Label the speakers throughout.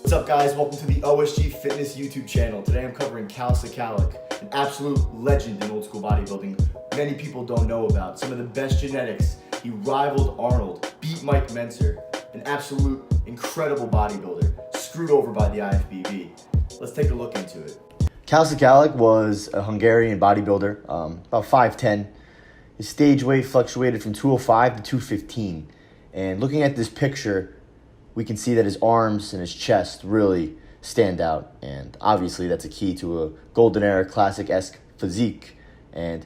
Speaker 1: What's up, guys? Welcome to the OSG Fitness YouTube channel. Today I'm covering Kal Szkalak, an absolute legend in old school bodybuilding. Many people don't know about some of the best genetics. He rivaled Arnold, beat Mike Mentzer, an absolute incredible bodybuilder, screwed over by the IFBB. Let's take a look into it. Kal Szkalak was a Hungarian bodybuilder, about 5'10". His stage weight fluctuated from 205 to 215. And looking at this picture, we can see that his arms and his chest really stand out. And obviously that's a key to a golden era classic-esque physique. And,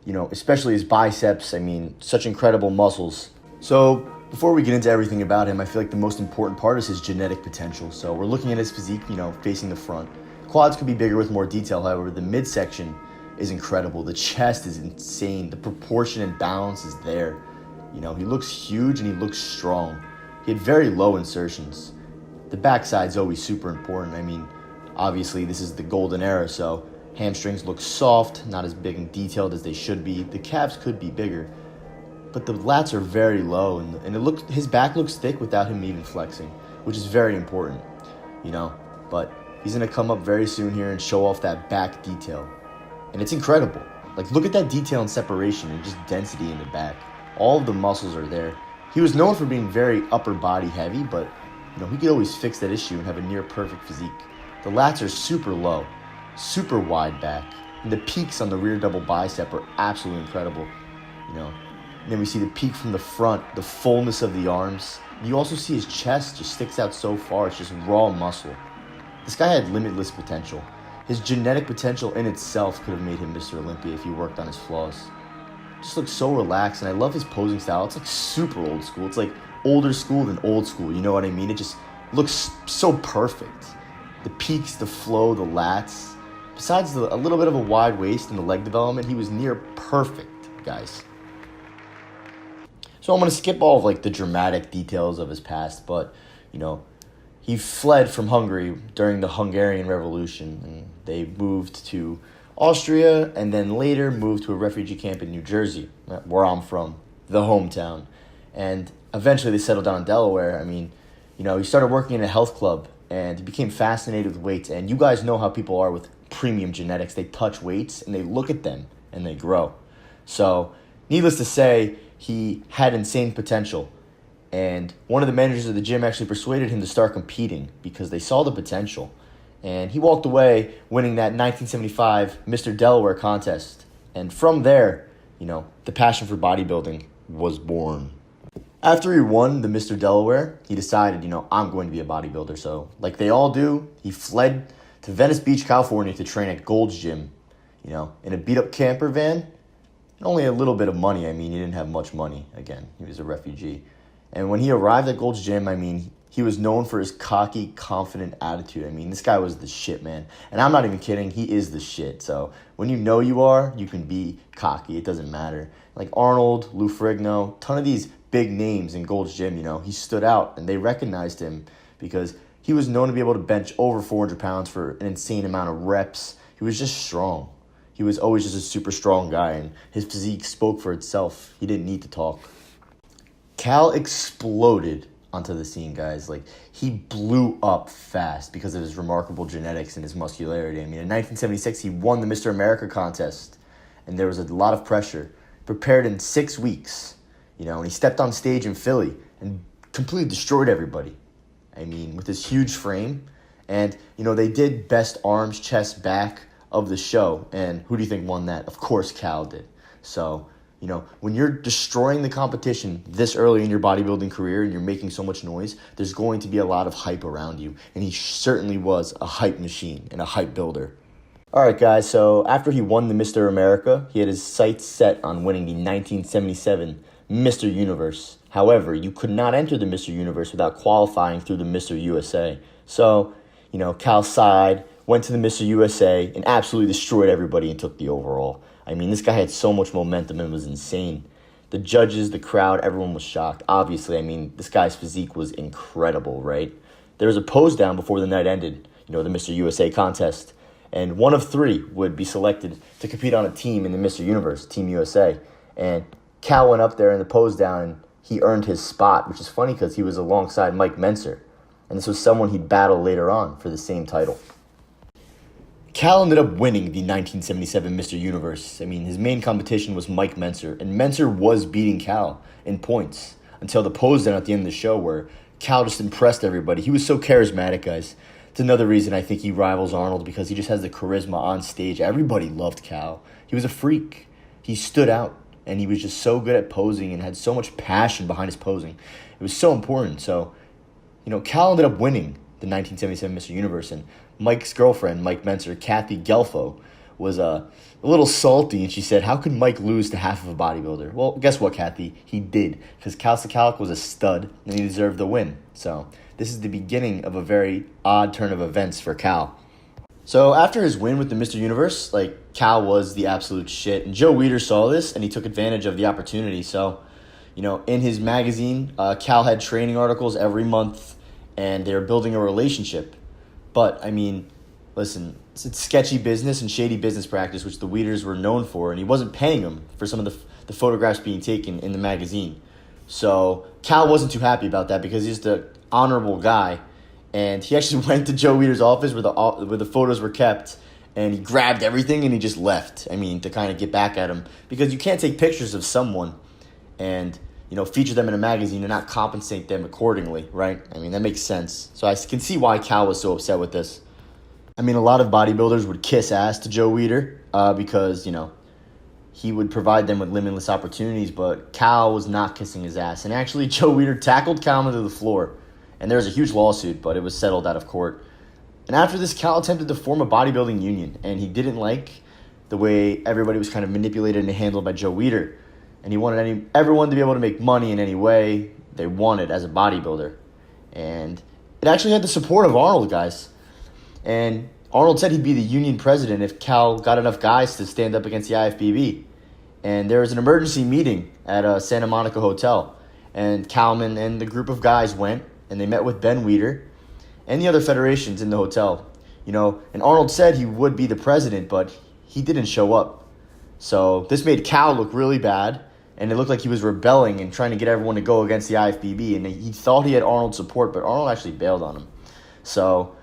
Speaker 1: especially his biceps, such incredible muscles. So before we get into everything about him, I feel like the most important part is his genetic potential. So we're looking at his physique, facing the front. Quads could be bigger with more detail, however, the midsection is incredible. The chest is insane. The proportion and balance is there. He looks huge and he looks strong. He had very low insertions. The backside's always super important. Obviously this is the golden era, so hamstrings look soft, not as big and detailed as they should be. The calves could be bigger, but the lats are very low, and his back looks thick without him even flexing, which is very important, But he's gonna come up very soon here and show off that back detail, and it's incredible. Look at that detail and separation and just density in the back. All of the muscles are there. He was known for being very upper body heavy, but he could always fix that issue and have a near perfect physique. The lats are super low, super wide back, and the peaks on the rear double bicep are absolutely incredible. And then we see the peak from the front, the fullness of the arms. You also see his chest just sticks out so far. It's just raw muscle. This guy had limitless potential. His genetic potential in itself could have made him Mr. Olympia if he worked on his flaws. Just looks so relaxed, and I love his posing style. It's super old school. It's older school than old school, you know what I mean? It just looks so perfect. The peaks, the flow, the lats. Besides a little bit of a wide waist and the leg development, he was near perfect, guys. So I'm going to skip all of the dramatic details of his past, but, he fled from Hungary during the Hungarian Revolution, and they moved to Austria, and then later moved to a refugee camp in New Jersey, where I'm from, the hometown. And eventually they settled down in Delaware. He started working in a health club, and he became fascinated with weights. And you guys know how people are with premium genetics. They touch weights, and they look at them, and they grow. So, needless to say, he had insane potential. And one of the managers of the gym actually persuaded him to start competing because they saw the potential. And he walked away winning that 1975 Mr. Delaware contest. And from there, the passion for bodybuilding was born. After he won the Mr. Delaware, he decided, I'm going to be a bodybuilder. So, like they all do, he fled to Venice Beach, California to train at Gold's Gym, in a beat-up camper van. And only a little bit of money. He didn't have much money. Again, he was a refugee. And when he arrived at Gold's Gym, he was known for his cocky, confident attitude. This guy was the shit, man. And I'm not even kidding. He is the shit. So when you are, you can be cocky. It doesn't matter. Like Arnold, Lou Ferrigno, ton of these big names in Gold's Gym, he stood out. And they recognized him because he was known to be able to bench over 400 pounds for an insane amount of reps. He was just strong. He was always just a super strong guy. And his physique spoke for itself. He didn't need to talk. Kal exploded onto the scene, guys. He blew up fast because of his remarkable genetics and his muscularity. In 1976, he won the Mr. America contest, and there was a lot of pressure. Prepared in 6 weeks, and he stepped on stage in Philly and completely destroyed everybody. With his huge frame. And, they did best arms, chest, back of the show. And who do you think won that? Of course, Kal did. So, when you're destroying the competition this early in your bodybuilding career and you're making so much noise, there's going to be a lot of hype around you. And he certainly was a hype machine and a hype builder. All right, guys, so after he won the Mr. America, he had his sights set on winning the 1977 Mr. Universe. However, you could not enter the Mr. Universe without qualifying through the Mr. USA. So, Kal sighed, went to the Mr. USA, and absolutely destroyed everybody and took the overall. This guy had so much momentum and was insane. The judges, the crowd, everyone was shocked. Obviously, this guy's physique was incredible, right? There was a pose down before the night ended, the Mr. USA contest. And one of 3 would be selected to compete on a team in the Mr. Universe, Team USA. And Kal went up there in the pose down, and he earned his spot, which is funny because he was alongside Mike Mentzer. and this was someone he'd battle later on for the same title. Kal ended up winning the 1977 Mr. Universe. I mean, his main competition was Mike Mentzer, and Mentzer was beating Kal in points until the pose down at the end of the show where Kal just impressed everybody. He was so charismatic, guys. It's another reason I think he rivals Arnold, because he just has the charisma on stage. Everybody loved Kal. He was a freak. He stood out, and he was just so good at posing and had so much passion behind his posing. It was so important. So, Kal ended up winning the 1977 Mr. Universe, and Mike's girlfriend, Mike Mentzer, Kathy Gelfo, was a little salty, and she said, how could Mike lose to half of a bodybuilder? Well, guess what, Kathy? He did, because Kal Szkalak was a stud, and he deserved the win. So this is the beginning of a very odd turn of events for Kal. So after his win with the Mr. Universe, Kal was the absolute shit, and Joe Weider saw this, and he took advantage of the opportunity. So, in his magazine, Kal had training articles every month, and they were building a relationship. But, listen, it's sketchy business and shady business practice, which the Weiders were known for, and he wasn't paying them for some of the photographs being taken in the magazine. So Kal wasn't too happy about that, because he's the honorable guy, and he actually went to Joe Weider's office where the photos were kept, and he grabbed everything and he just left. To kind of get back at him, because you can't take pictures of someone and feature them in a magazine and not compensate them accordingly, right? That makes sense. So I can see why Kal was so upset with this. A lot of bodybuilders would kiss ass to Joe Weider because, he would provide them with limitless opportunities, but Kal was not kissing his ass. And actually, Joe Weider tackled Kal into the floor, and there was a huge lawsuit, but it was settled out of court. And after this, Kal attempted to form a bodybuilding union, and he didn't like the way everybody was kind of manipulated and handled by Joe Weider. And he wanted everyone to be able to make money in any way they wanted as a bodybuilder. And it actually had the support of Arnold, guys. And Arnold said he'd be the union president if Kal got enough guys to stand up against the IFBB. And there was an emergency meeting at a Santa Monica hotel. And Kalman and the group of guys went, and they met with Ben Weider and the other federations in the hotel. And Arnold said he would be the president, but he didn't show up. So this made Kal look really bad. And it looked like he was rebelling and trying to get everyone to go against the IFBB. And he thought he had Arnold's support, but Arnold actually bailed on him. So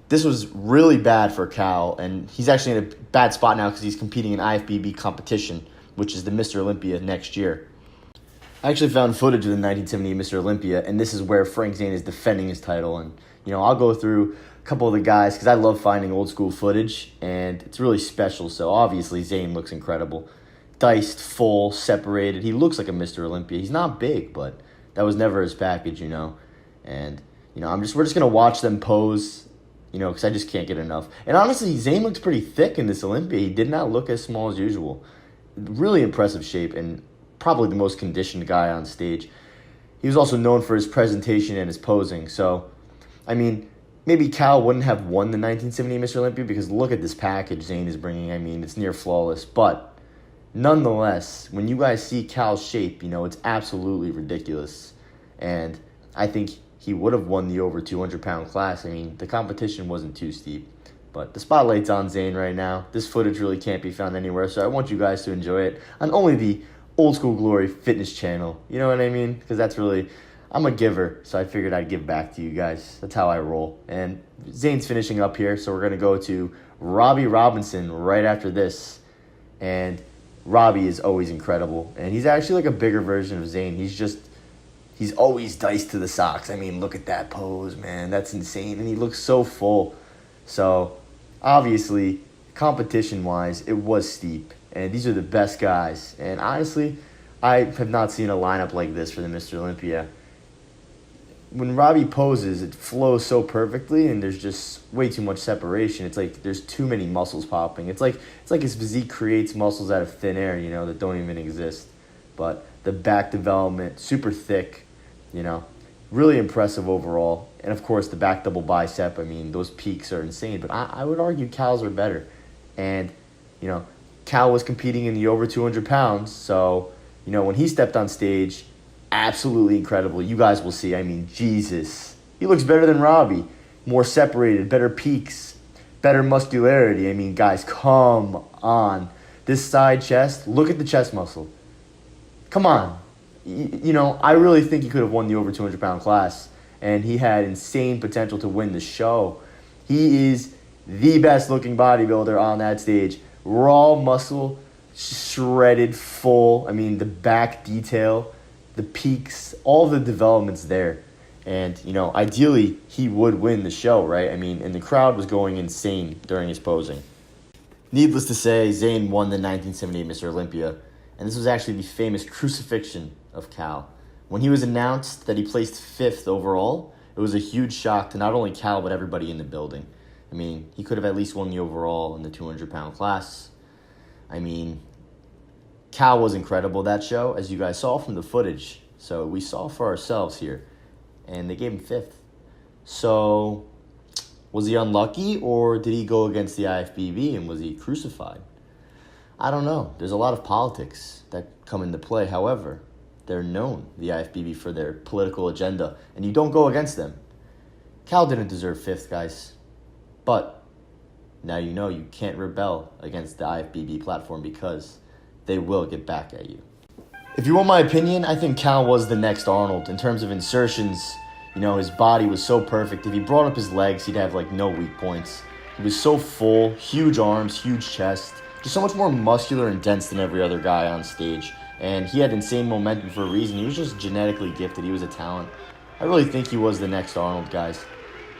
Speaker 1: this was really bad for Kal. And he's actually in a bad spot now because he's competing in IFBB competition, which is the Mr. Olympia next year. I actually found footage of the 1978 Mr. Olympia, and this is where Frank Zane is defending his title. And, I'll go through a couple of the guys because I love finding old school footage, and it's really special. So obviously Zane looks incredible. Diced, full, separated. He looks like a Mr. Olympia. He's not big, but that was never his package, And, we're just going to watch them pose, because I just can't get enough. And honestly, Zane looked pretty thick in this Olympia. He did not look as small as usual. Really impressive shape and probably the most conditioned guy on stage. He was also known for his presentation and his posing. So, maybe Kal wouldn't have won the 1978 Mr. Olympia because look at this package Zane is bringing. It's near flawless. But nonetheless, when you guys see Kal's shape, it's absolutely ridiculous. And I think he would have won the over 200-pound class. The competition wasn't too steep. But the spotlight's on Zane right now. This footage really can't be found anywhere, so I want you guys to enjoy it on only the Old School Glory Fitness channel. You know what I mean? Because that's really, I'm a giver, so I figured I'd give back to you guys. That's how I roll. And Zane's finishing up here, so we're going to go to Robbie Robinson right after this. And Robbie is always incredible. And he's actually like a bigger version of Zane. He's always diced to the socks. Look at that pose, man. That's insane. And he looks so full. So, obviously, competition-wise, it was steep. And these are the best guys. And honestly, I have not seen a lineup like this for the Mr. Olympia. When Robbie poses, it flows so perfectly, and there's just way too much separation. It's like there's too many muscles popping. It's like his physique creates muscles out of thin air, that don't even exist. But the back development, super thick, really impressive overall. And, of course, the back double bicep, those peaks are insane. But I would argue Kal's are better. And, Kal was competing in the over 200 pounds. So, when he stepped on stage, absolutely incredible. You guys will see. Jesus. He looks better than Robbie. More separated, better peaks, better muscularity. Guys, come on. This side chest, look at the chest muscle. Come on. I really think he could have won the over 200-pound class. and he had insane potential to win the show. He is the best looking bodybuilder on that stage. Raw muscle, shredded, full. I mean, the back detail, the peaks, all the developments there. And, ideally, he would win the show, right? I mean, and the crowd was going insane during his posing. Needless to say, Zayn won the 1978 Mr. Olympia, and this was actually the famous crucifixion of Kal. When he was announced that he placed 5th overall, it was a huge shock to not only Kal, but everybody in the building. I mean, he could have at least won the overall in the 200-pound class. I mean, Kal was incredible that show, as you guys saw from the footage. So we saw for ourselves here. And they gave him 5th. So, was he unlucky, or did he go against the IFBB and was he crucified? I don't know. There's a lot of politics that come into play. However, they're known, the IFBB, for their political agenda, and you don't go against them. Kal didn't deserve 5th, guys. But now you know you can't rebel against the IFBB platform because they will get back at you. If you want my opinion, I think Kal was the next Arnold. In terms of insertions, his body was so perfect. If he brought up his legs, he'd have no weak points. He was so full, huge arms, huge chest, just so much more muscular and dense than every other guy on stage. And he had insane momentum for a reason. He was just genetically gifted. He was a talent. I really think he was the next Arnold, guys.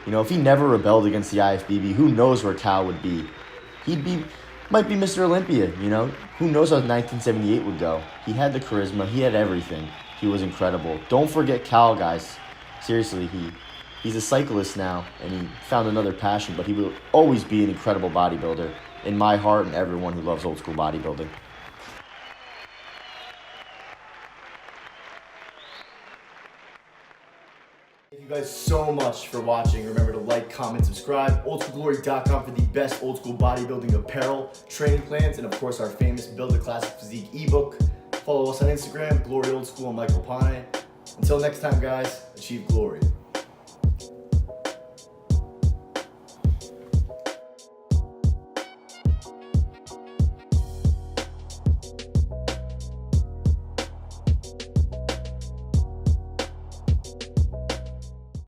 Speaker 1: If he never rebelled against the IFBB, who knows where Kal would be? Might be Mr. Olympia, Who knows how 1978 would go? He had the charisma. He had everything. He was incredible. Don't forget Kal, guys. Seriously, he's a cyclist now, and he found another passion, but he will always be an incredible bodybuilder in my heart and everyone who loves old school bodybuilding. Thank you guys so much for watching. Remember to like, comment, subscribe. OldSchoolGlory.com for the best old school bodybuilding apparel, training plans, and of course our famous Build a Classic Physique ebook. Follow us on Instagram, Glory Old School and Michael Pane. Until next time, guys, achieve glory.